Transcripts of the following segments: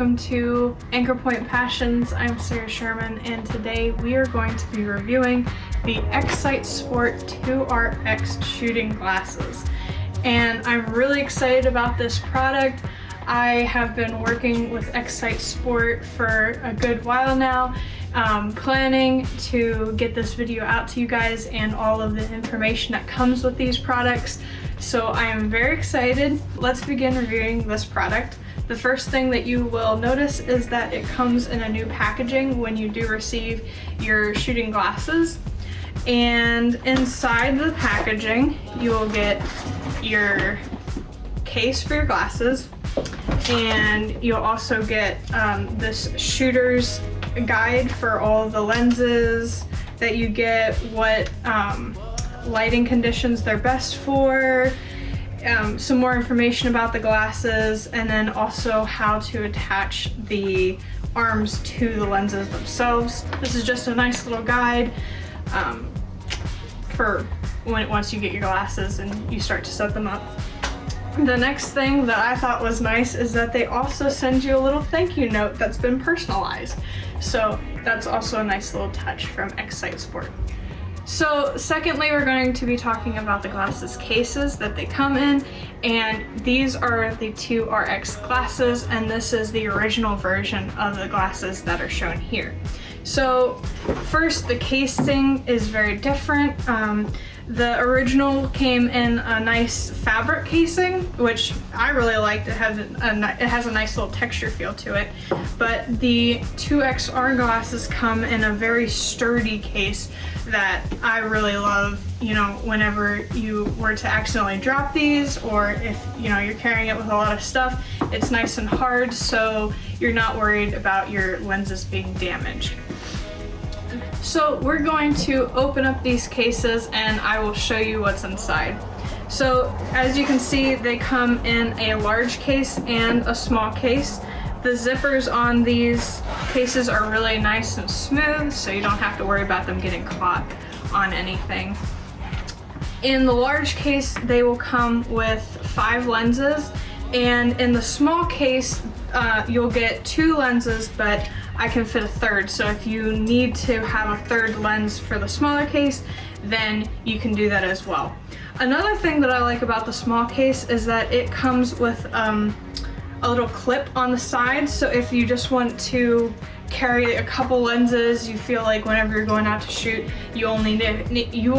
welcome to Anchor Point Passions. I'm Sarah Sherman, and today we are going to be reviewing the X-Sight Sport 2RX shooting glasses. And I'm really excited about this product. I have been working with X-Sight Sport for a good while now, planning to get this video out to you guys and all of the information that comes with these products. So I am very excited. Let's begin reviewing this product. The first thing that you will notice is that it comes in a new packaging when you do receive your shooting glasses. And inside the packaging, you will get your case for your glasses, and you'll also get this shooter's guide for all of the lenses that you get, what lighting conditions they're best for, some more information about the glasses, and then also how to attach the arms to the lenses themselves. This is just a nice little guide for once you get your glasses and you start to set them up. The next thing that I thought was nice is that they also send you a little thank you note that's been personalized. So that's also a nice little touch from X-Sight Sport. So secondly, we're going to be talking about the glasses cases that they come in, and these are the 2RX glasses, and this is the original version of the glasses that are shown here. So first, the casing is very different. The original came in a nice fabric casing, which I really liked. It has a nice little texture feel to it. But the 2XR glasses come in a very sturdy case that I really love. You know, whenever you were to accidentally drop these, or if you're carrying it with a lot of stuff, it's nice and hard, so you're not worried about your lenses being damaged. So we're going to open up these cases and I will show you what's inside. So as you can see, they come in a large case and a small case. The zippers on these cases are really nice and smooth, so you don't have to worry about them getting caught on anything. In the large case, they will come with 5 lenses, and in the small case, you'll get 2 lenses, but I can fit a third. So if you need to have a third lens for the smaller case, then you can do that as well. Another thing that I like about the small case is that it comes with a little clip on the side. So if you just want to carry a couple lenses, you feel like whenever you're going out to shoot, you will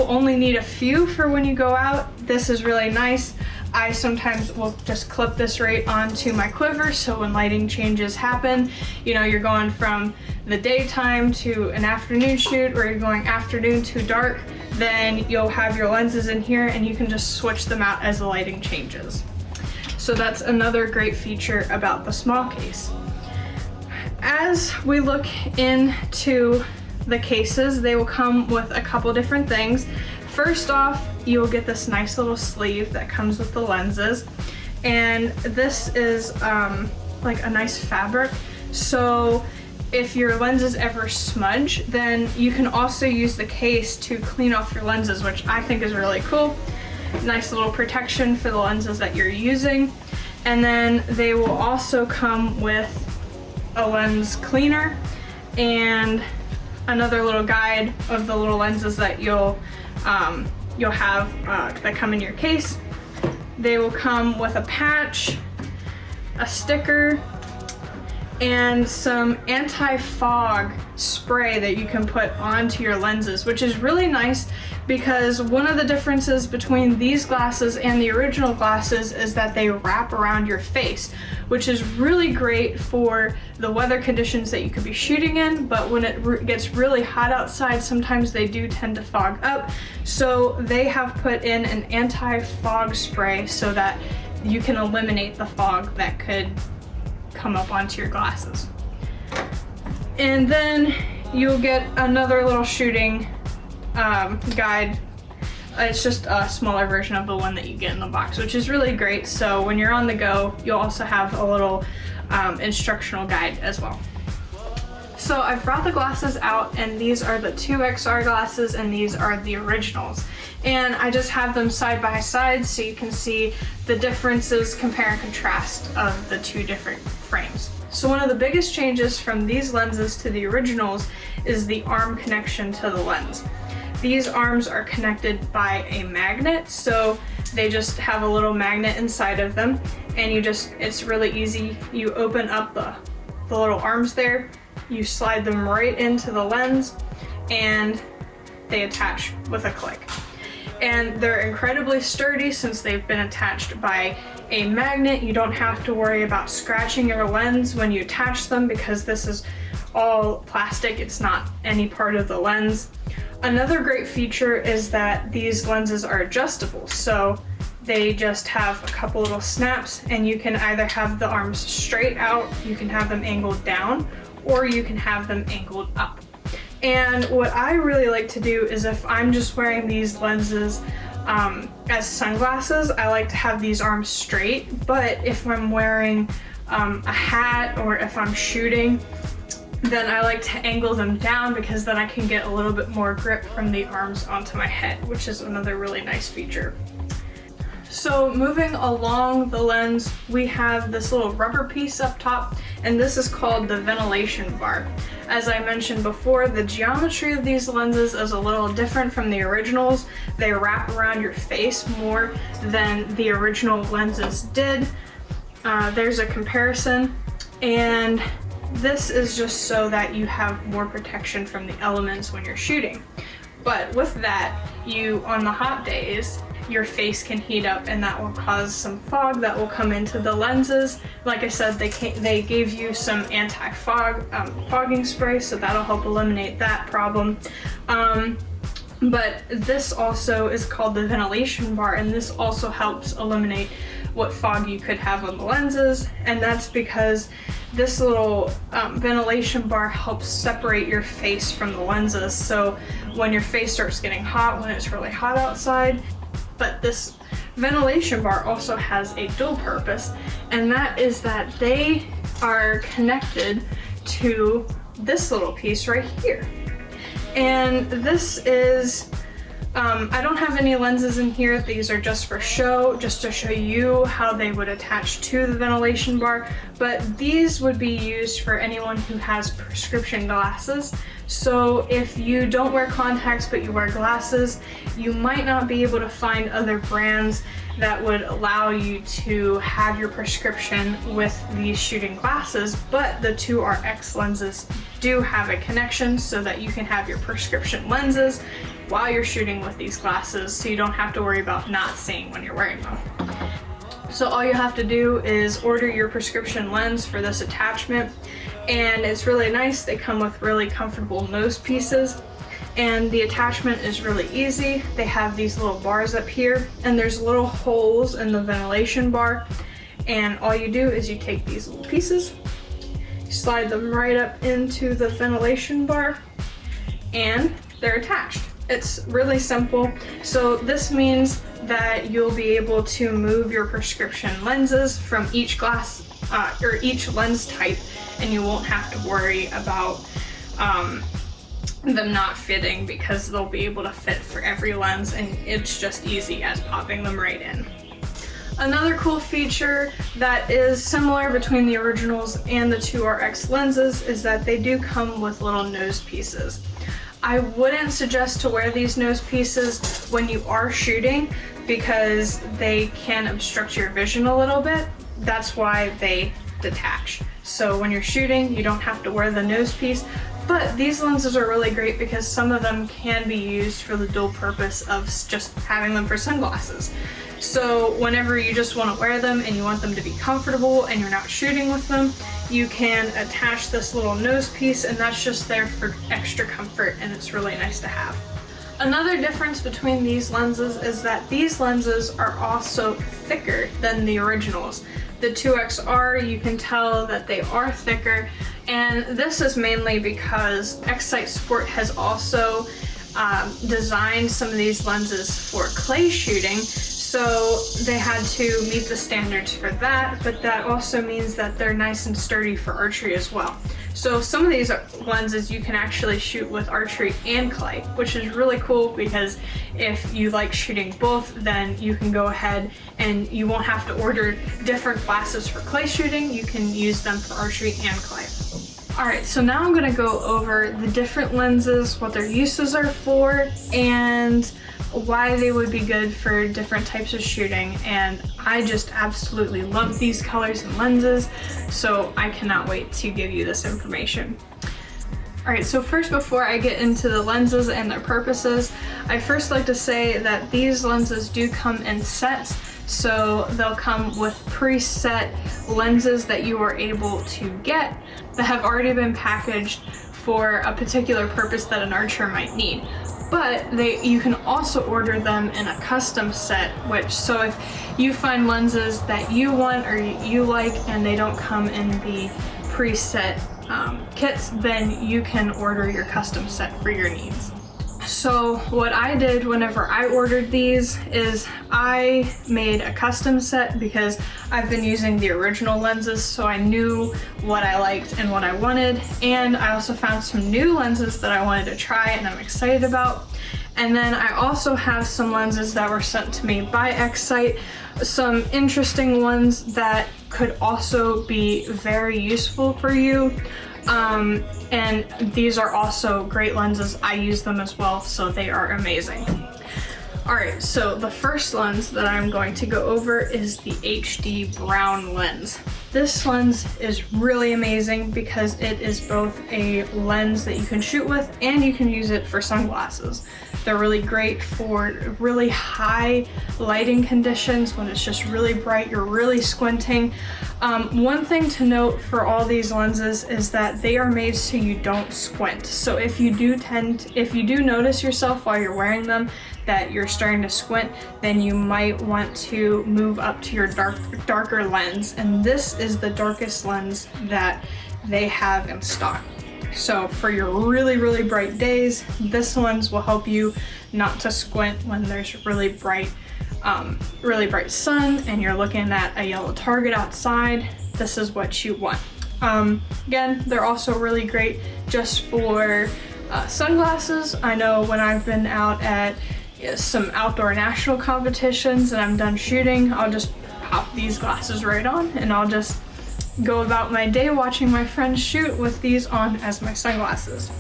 only need a few for when you go out. This is really nice. I sometimes will just clip this right onto my quiver, so when lighting changes happen, you're going from the daytime to an afternoon shoot, or you're going afternoon to dark, then you'll have your lenses in here and you can just switch them out as the lighting changes. So that's another great feature about the small case. As we look into the cases, they will come with a couple different things. First off, you'll get this nice little sleeve that comes with the lenses, and this is like a nice fabric, so if your lenses ever smudge, then you can also use the case to clean off your lenses, which I think is really cool. Nice little protection for the lenses that you're using. And then they will also come with a lens cleaner and another little guide of the little lenses that you'll have that come in your case. They will come with a patch, a sticker, and some anti-fog spray that you can put onto your lenses, which is really nice because one of the differences between these glasses and the original glasses is that they wrap around your face, which is really great for the weather conditions that you could be shooting in, but when it gets really hot outside, sometimes they do tend to fog up. So they have put in an anti-fog spray so that you can eliminate the fog that could come up onto your glasses. And then you'll get another little shooting guide. It's just a smaller version of the one that you get in the box, which is really great. So when you're on the go, you'll also have a little instructional guide as well. So I've brought the glasses out, and these are the 2XR glasses and these are the originals. And I just have them side by side so you can see the differences, compare and contrast of the two different frames. So one of the biggest changes from these lenses to the originals is the arm connection to the lens. These arms are connected by a magnet, so they just have a little magnet inside of them, and it's really easy. You open up the little arms there, you slide them right into the lens, and they attach with a click. And they're incredibly sturdy since they've been attached by a magnet. You don't have to worry about scratching your lens when you attach them because this is all plastic, it's not any part of the lens. Another great feature is that these lenses are adjustable, so they just have a couple little snaps, and you can either have the arms straight out, you can have them angled down, or you can have them angled up. And what I really like to do is if I'm just wearing these lenses as sunglasses, I like to have these arms straight, but if I'm wearing a hat or if I'm shooting, then I like to angle them down because then I can get a little bit more grip from the arms onto my head, which is another really nice feature. So moving along the lens, we have this little rubber piece up top, and this is called the ventilation bar. As I mentioned before, the geometry of these lenses is a little different from the originals. They wrap around your face more than the original lenses did. There's a comparison, and this is just so that you have more protection from the elements when you're shooting. But with that, on the hot days, your face can heat up, and that will cause some fog that will come into the lenses. Like I said, they gave you some anti-fog fogging spray, so that'll help eliminate that problem. But this also is called the ventilation bar, and this also helps eliminate what fog you could have on the lenses, and that's because this little ventilation bar helps separate your face from the lenses. So when your face starts getting hot, when it's really hot outside, but this ventilation bar also has a dual purpose, and that is that they are connected to this little piece right here. And this is, I don't have any lenses in here. These are just for show, just to show you how they would attach to the ventilation bar, but these would be used for anyone who has prescription glasses. So if you don't wear contacts but you wear glasses, you might not be able to find other brands that would allow you to have your prescription with these shooting glasses, but the Q2iRx lenses do have a connection so that you can have your prescription lenses while you're shooting with these glasses, so you don't have to worry about not seeing when you're wearing them. So all you have to do is order your prescription lens for this attachment, and it's really nice. They come with really comfortable nose pieces, and the attachment is really easy. They have these little bars up here, and there's little holes in the ventilation bar, and all you do is you take these little pieces, slide them right up into the ventilation bar, and they're attached. It's really simple. So this means that you'll be able to move your prescription lenses from each glass or each lens type, and you won't have to worry about them not fitting, because they'll be able to fit for every lens, and it's just easy as popping them right in. Another cool feature that is similar between the originals and the Q2iRx lenses is that they do come with little nose pieces. I wouldn't suggest to wear these nose pieces when you are shooting because they can obstruct your vision a little bit. That's why they detach. So when you're shooting, you don't have to wear the nose piece, but these lenses are really great because some of them can be used for the dual purpose of just having them for sunglasses. So whenever you just want to wear them and you want them to be comfortable and you're not shooting with them, you can attach this little nose piece, and that's just there for extra comfort, and it's really nice to have. Another difference between these lenses is that these lenses are also thicker than the originals. The 2XR, you can tell that they are thicker, and this is mainly because X-Sight Sport has also designed some of these lenses for clay shooting. So they had to meet the standards for that, but that also means that they're nice and sturdy for archery as well. So some of these lenses you can actually shoot with archery and clay, which is really cool because if you like shooting both, then you can go ahead and you won't have to order different glasses for clay shooting. You can use them for archery and clay. All right, so now I'm gonna go over the different lenses, what their uses are for, and why they would be good for different types of shooting. And I just absolutely love these colors and lenses, so I cannot wait to give you this information. All right, so first, before I get into the lenses and their purposes, I first like to say that these lenses do come in sets. So they'll come with preset lenses that you are able to get that have already been packaged for a particular purpose that an archer might need. But you can also order them in a custom set, so if you find lenses that you want or you like and they don't come in the preset kits, then you can order your custom set for your needs. So what I did whenever I ordered these is I made a custom set because I've been using the original lenses, so I knew what I liked and what I wanted. And I also found some new lenses that I wanted to try and I'm excited about. And then I also have some lenses that were sent to me by X-Sight, some interesting ones that could also be very useful for you. And these are also great lenses. I use them as well, so they are amazing. All right, so the first lens that I'm going to go over is the HD Brown lens. This lens is really amazing because it is both a lens that you can shoot with and you can use it for sunglasses. They're really great for really high lighting conditions when it's just really bright, you're really squinting. One thing to note for all these lenses is that they are made so you don't squint. So if you do notice yourself while you're wearing them that you're starting to squint, then you might want to move up to your darker lens. And this is the darkest lens that they have in stock. So for your really, really bright days, this lens will help you not to squint when there's really bright sun and you're looking at a yellow target outside. This is what you want. Again, they're also really great just for sunglasses. I know when I've been out at some outdoor national competitions and I'm done shooting, I'll just pop these glasses right on and I'll just go about my day watching my friends shoot with these on as my sunglasses.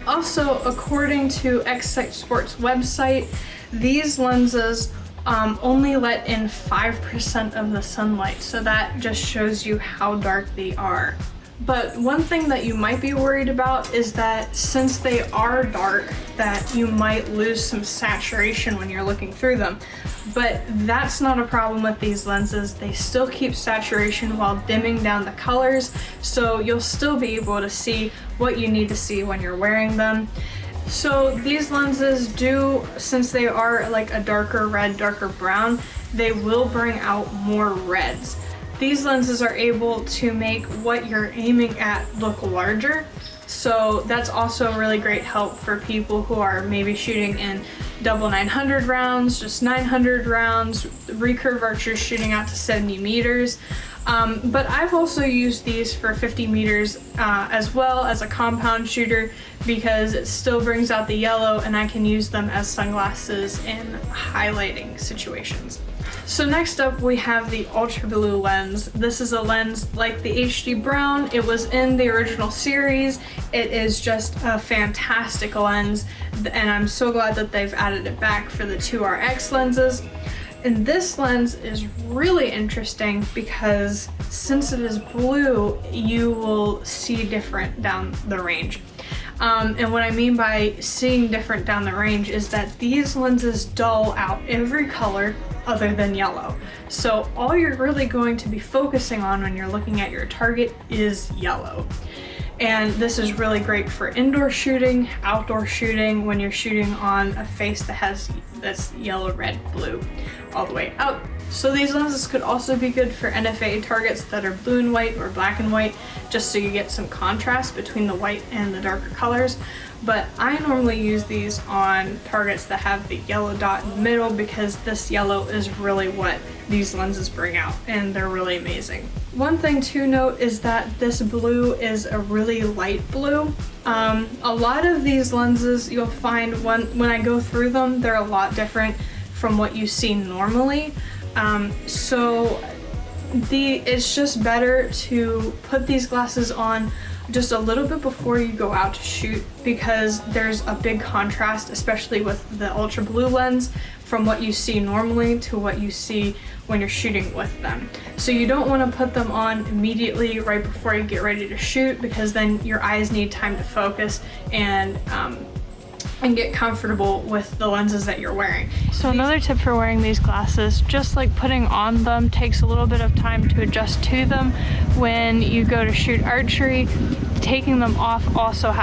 Also, according to X-Sight Sports website, these lenses only let in 5% of the sunlight, so that just shows you how dark they are. But one thing that you might be worried about is that since they are dark, that you might lose some saturation when you're looking through them. But that's not a problem with these lenses. They still keep saturation while dimming down the colors, so you'll still be able to see what you need to see when you're wearing them. So these lenses do, since they are like a darker red, darker brown, they will bring out more reds. These lenses are able to make what you're aiming at look larger. So that's also really great help for people who are maybe shooting in double 900 rounds, just 900 rounds, recurve archers shooting out to 70 meters. But I've also used these for 50 meters as well as a compound shooter because it still brings out the yellow and I can use them as sunglasses in highlighting situations. So next up we have the Ultra Blue lens. This is a lens like the HD Brown. It was in the original series. It is just a fantastic lens and I'm so glad that they've added it back for the Q2iRx lenses. And this lens is really interesting because since it is blue, you will see different down the range. And what I mean by seeing different down the range is that these lenses dull out every color other than yellow. So all you're really going to be focusing on when you're looking at your target is yellow. And this is really great for indoor shooting, outdoor shooting, when you're shooting on a face that has that's yellow, red, blue, all the way out. So these lenses could also be good for NFA targets that are blue and white or black and white, just so you get some contrast between the white and the darker colors. But I normally use these on targets that have the yellow dot in the middle, because this yellow is really what these lenses bring out, and they're really amazing. One thing to note is that this blue is a really light blue. A lot of these lenses you'll find when I go through them, they're a lot different from what you see normally. So it's just better to put these glasses on just a little bit before you go out to shoot, because there's a big contrast, especially with the ultra blue lens, from what you see normally to what you see when you're shooting with them. So you don't want to put them on immediately right before you get ready to shoot, because then your eyes need time to focus and get comfortable with the lenses that you're wearing. So another tip for wearing these glasses, just like putting on them takes a little bit of time to adjust to them. When you go to shoot archery, taking them off also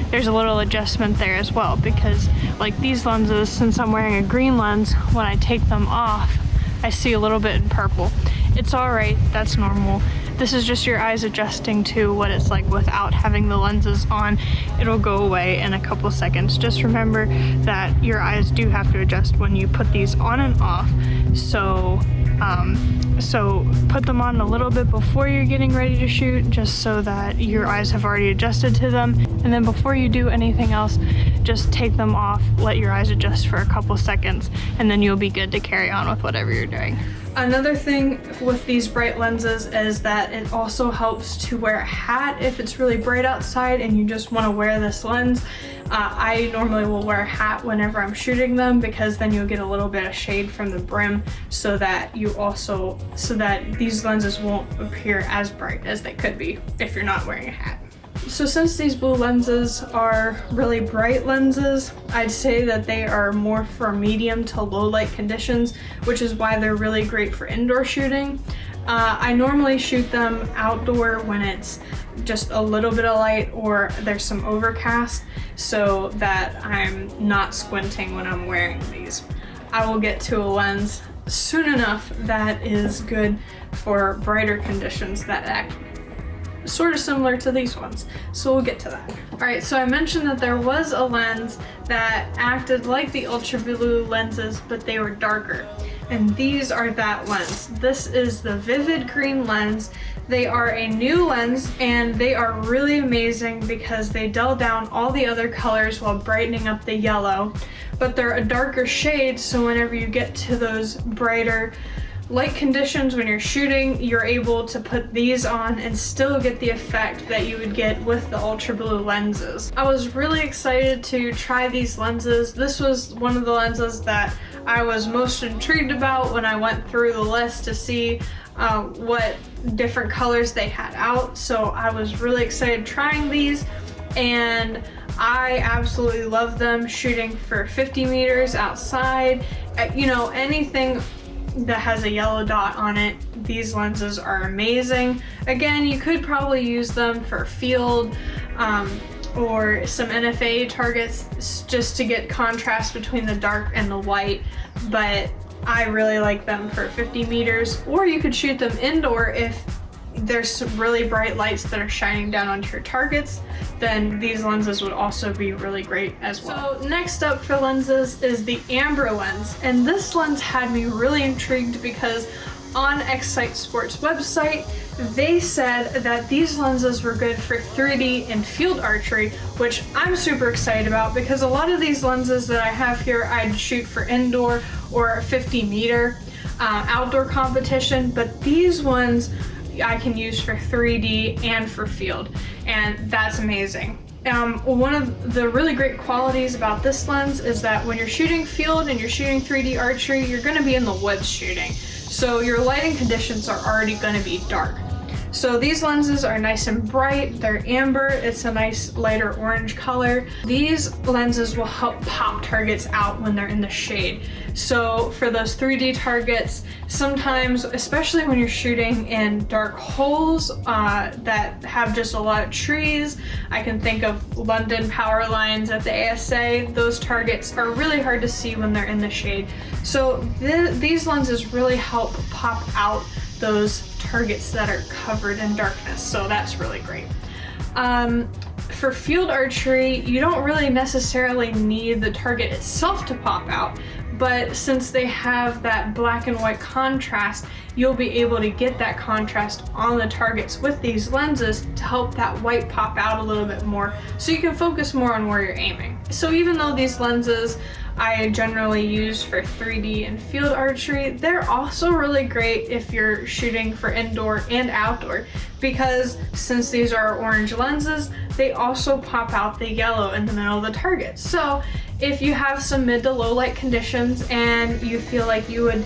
there's a little adjustment there as well, because like these lenses, since I'm wearing a green lens, when I take them off, I see a little bit in purple. It's all right, that's normal. This is just your eyes adjusting to what it's like without having the lenses on. It'll go away in a couple seconds. Just remember that your eyes do have to adjust when you put these on and off. So put them on a little bit before you're getting ready to shoot, just so that your eyes have already adjusted to them. And then before you do anything else, just take them off, let your eyes adjust for a couple seconds, and then you'll be good to carry on with whatever you're doing. Another thing with these bright lenses is that it also helps to wear a hat if it's really bright outside and you just want to wear this lens. I normally will wear a hat whenever I'm shooting them, because then you'll get a little bit of shade from the brim, so that these lenses won't appear as bright as they could be if you're not wearing a hat. So since these blue lenses are really bright lenses, I'd say that they are more for medium to low light conditions, which is why they're really great for indoor shooting. I normally shoot them outdoor when it's just a little bit of light or there's some overcast, so that I'm not squinting when I'm wearing these. I will get to a lens soon enough that is good for brighter conditions that act sort of similar to these ones, so we'll get to that. Alright, so I mentioned that there was a lens that acted like the ultra blue lenses, but they were darker, and these are that lens. This is the Vivid Green lens. They are a new lens, and they are really amazing because they dull down all the other colors while brightening up the yellow, but they're a darker shade, so whenever you get to those brighter light conditions when you're shooting, you're able to put these on and still get the effect that you would get with the ultra blue lenses. I was really excited to try these lenses. This was one of the lenses that I was most intrigued about when I went through the list to see what different colors they had out. So I was really excited trying these, and I absolutely love them shooting for 50 meters outside. Anything that has a yellow dot on it, these lenses are amazing. Again, you could probably use them for field or some NFA targets just to get contrast between the dark and the white, but I really like them for 50 meters, or you could shoot them indoor if there's some really bright lights that are shining down onto your targets. Then these lenses would also be really great as well. So next up for lenses is the amber lens, and this lens had me really intrigued because on Excite Sports website they said that these lenses were good for 3D and field archery, which I'm super excited about, because a lot of these lenses that I have here I'd shoot for indoor or 50 meter outdoor competition, but these ones I can use for 3D and for field, and that's amazing. One of the really great qualities about this lens is that when you're shooting field and you're shooting 3D archery, you're going to be in the woods shooting, so your lighting conditions are already going to be dark. So these lenses are nice and bright, they're amber, it's a nice lighter orange color. These lenses will help pop targets out when they're in the shade. So for those 3D targets, sometimes, especially when you're shooting in dark holes that have just a lot of trees, I can think of London power lines at the ASA, those targets are really hard to see when they're in the shade. So these lenses really help pop out those targets that are covered in darkness, so that's really great. For field archery, you don't really necessarily need the target itself to pop out, but since they have that black and white contrast, you'll be able to get that contrast on the targets with these lenses to help that white pop out a little bit more, so you can focus more on where you're aiming. So even though these lenses I generally use for 3D and field archery, they're also really great if you're shooting for indoor and outdoor, because since these are orange lenses, they also pop out the yellow in the middle of the target. So if you have some mid to low light conditions and you feel like you would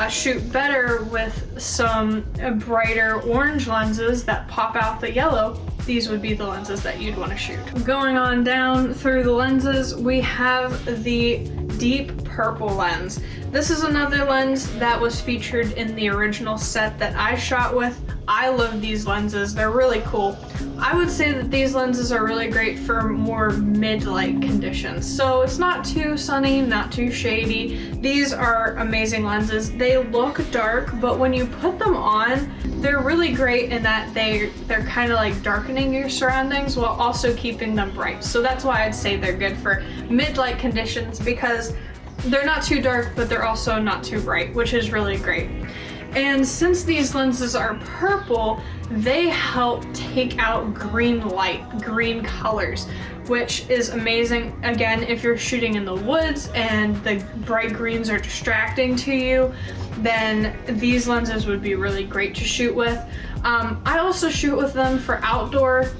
shoot better with some brighter orange lenses that pop out the yellow, these would be the lenses that you'd want to shoot. Going on down through the lenses, we have the deep purple lens. This is another lens that was featured in the original set that I shot with. I love these lenses, they're really cool. I would say that these lenses are really great for more mid-light conditions. So it's not too sunny, not too shady. These are amazing lenses. They look dark, but when you put them on, they're really great in that they're kind of like darkening your surroundings while also keeping them bright. So that's why I'd say they're good for mid-light conditions, because they're not too dark, but they're also not too bright, which is really great. And since these lenses are purple, they help take out green light, green colors, which is amazing. Again, if you're shooting in the woods and the bright greens are distracting to you, then these lenses would be really great to shoot with. I also shoot with them for outdoor.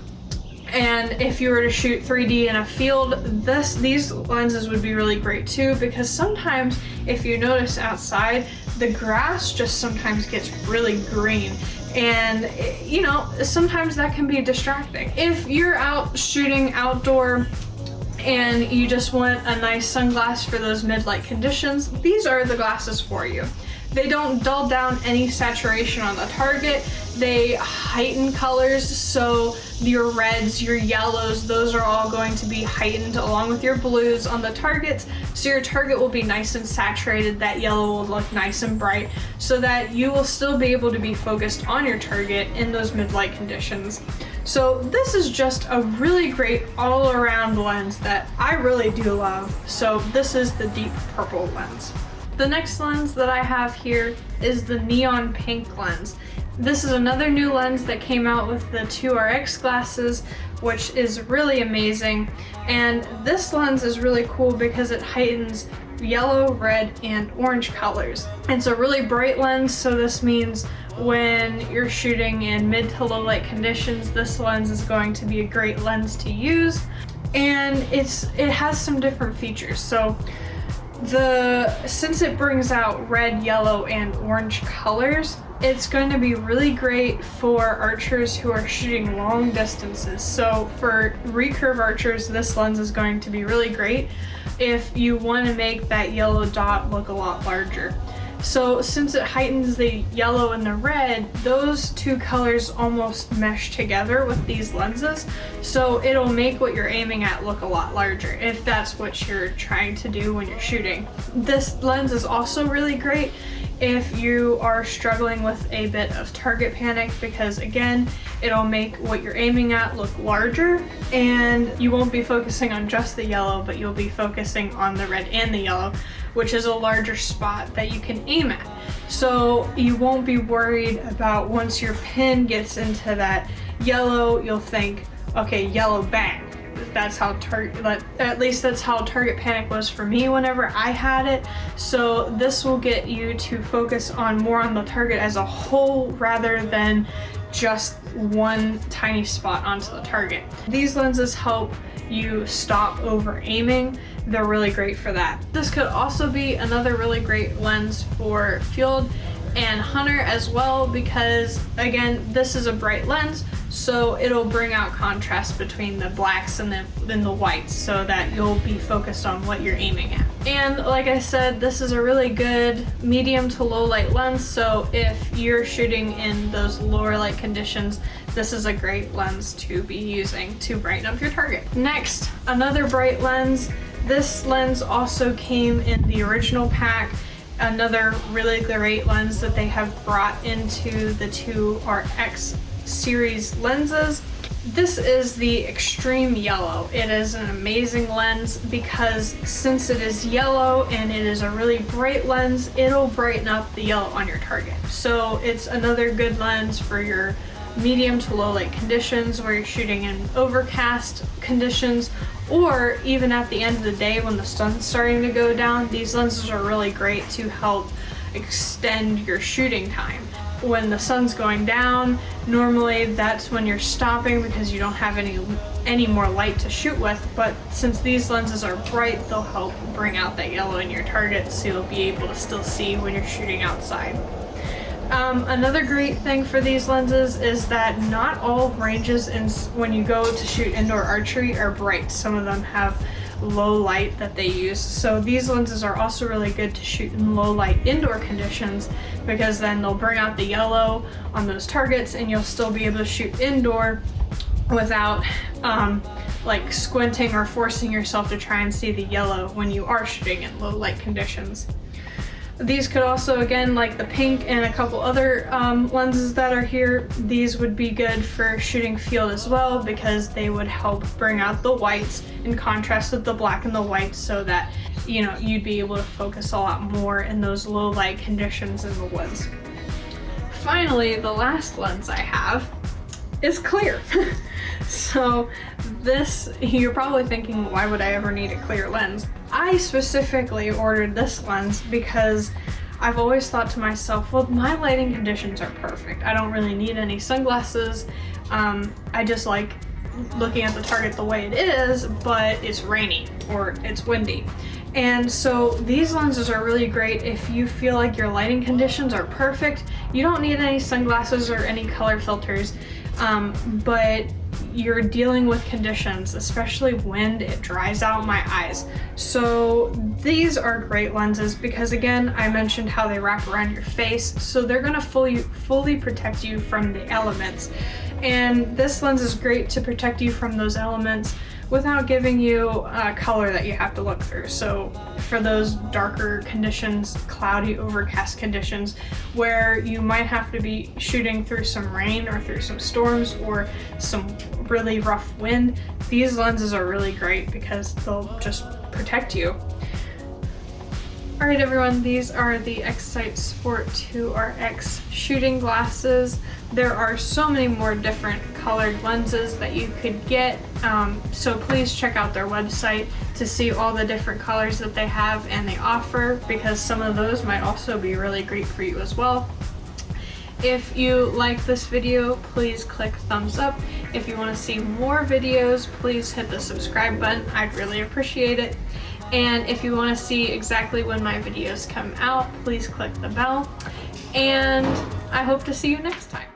And if you were to shoot 3D in a field, these lenses would be really great too, because sometimes if you notice outside, the grass just sometimes gets really green, and you know, sometimes that can be distracting. If you're out shooting outdoor and you just want a nice sunglass for those mid-light conditions, these are the glasses for you. They don't dull down any saturation on the target. They heighten colors, so your reds, your yellows, those are all going to be heightened along with your blues on the targets, so your target will be nice and saturated. That yellow will look nice and bright, so that you will still be able to be focused on your target in those mid-light conditions. So this is just a really great all-around lens that I really do love. So this is the deep purple lens. The next lens that I have here is the neon pink lens. This is another new lens that came out with the Q2i glasses, which is really amazing. And this lens is really cool because it heightens yellow, red, and orange colors. It's a really bright lens, so this means when you're shooting in mid to low light conditions, this lens is going to be a great lens to use. And it has some different features. So since it brings out red, yellow, and orange colors, it's going to be really great for archers who are shooting long distances. So for recurve archers, this lens is going to be really great if you want to make that yellow dot look a lot larger. So since it heightens the yellow and the red, those two colors almost mesh together with these lenses, so it'll make what you're aiming at look a lot larger if that's what you're trying to do when you're shooting. This lens is also really great if you are struggling with a bit of target panic, because again, it'll make what you're aiming at look larger, and you won't be focusing on just the yellow, but you'll be focusing on the red and the yellow, which is a larger spot that you can aim at. So you won't be worried about once your pin gets into that yellow, you'll think, okay, yellow, bang. That's how at least that's how target panic was for me whenever I had it. So this will get you to focus more on the target as a whole rather than just one tiny spot onto the target. These lenses help you stop over aiming. They're really great for that. This could also be another really great lens for field and Hunter as well, because again, this is a bright lens, so it'll bring out contrast between the blacks and the whites, so that you'll be focused on what you're aiming at. And like I said, this is a really good medium to low light lens, so if you're shooting in those lower light conditions, this is a great lens to be using to brighten up your target. Next, another bright lens. This lens also came in the original pack. Another really great lens that they have brought into the Q2i series lenses. This is the Extreme Yellow. It is an amazing lens because since it is yellow and it is a really bright lens, it'll brighten up the yellow on your target. So it's another good lens for your medium to low light conditions where you're shooting in overcast conditions, or even at the end of the day when the sun's starting to go down. These lenses are really great to help extend your shooting time. When the sun's going down, normally that's when you're stopping because you don't have any more light to shoot with, but since these lenses are bright, they'll help bring out that yellow in your target, so you'll be able to still see when you're shooting outside. Another great thing for these lenses is that not all ranges when you go to shoot indoor archery are bright. Some of them have low light that they use. So these lenses are also really good to shoot in low light indoor conditions, because then they'll bring out the yellow on those targets and you'll still be able to shoot indoor without like squinting or forcing yourself to try and see the yellow when you are shooting in low light conditions. These could also, again, like the pink and a couple other lenses that are here, these would be good for shooting field as well, because they would help bring out the whites in contrast with the black and the whites, so that, you know, you'd be able to focus a lot more in those low light conditions in the woods. Finally, the last lens I have is clear. So this, you're probably thinking, why would I ever need a clear lens? I specifically ordered this lens because I've always thought to myself, well, my lighting conditions are perfect. I don't really need any sunglasses. I just like looking at the target the way it is, but it's rainy or it's windy. And so these lenses are really great if you feel like your lighting conditions are perfect. You don't need any sunglasses or any color filters, but you're dealing with conditions, especially wind, it dries out my eyes. So these are great lenses because, again, I mentioned how they wrap around your face, so they're gonna fully protect you from the elements. And this lens is great to protect you from those elements without giving you a color that you have to look through. So for those darker conditions, cloudy, overcast conditions, where you might have to be shooting through some rain or through some storms or some really rough wind, these lenses are really great because they'll just protect you. All right, everyone, these are the X-Sight Sport 2 RX shooting glasses. There are so many more different colored lenses that you could get, so please check out their website to see all the different colors that they have and they offer, because some of those might also be really great for you as well. If you like this video, please click thumbs up. If you want to see more videos, please hit the subscribe button. I'd really appreciate it. And if you want to see exactly when my videos come out, please click the bell. And I hope to see you next time.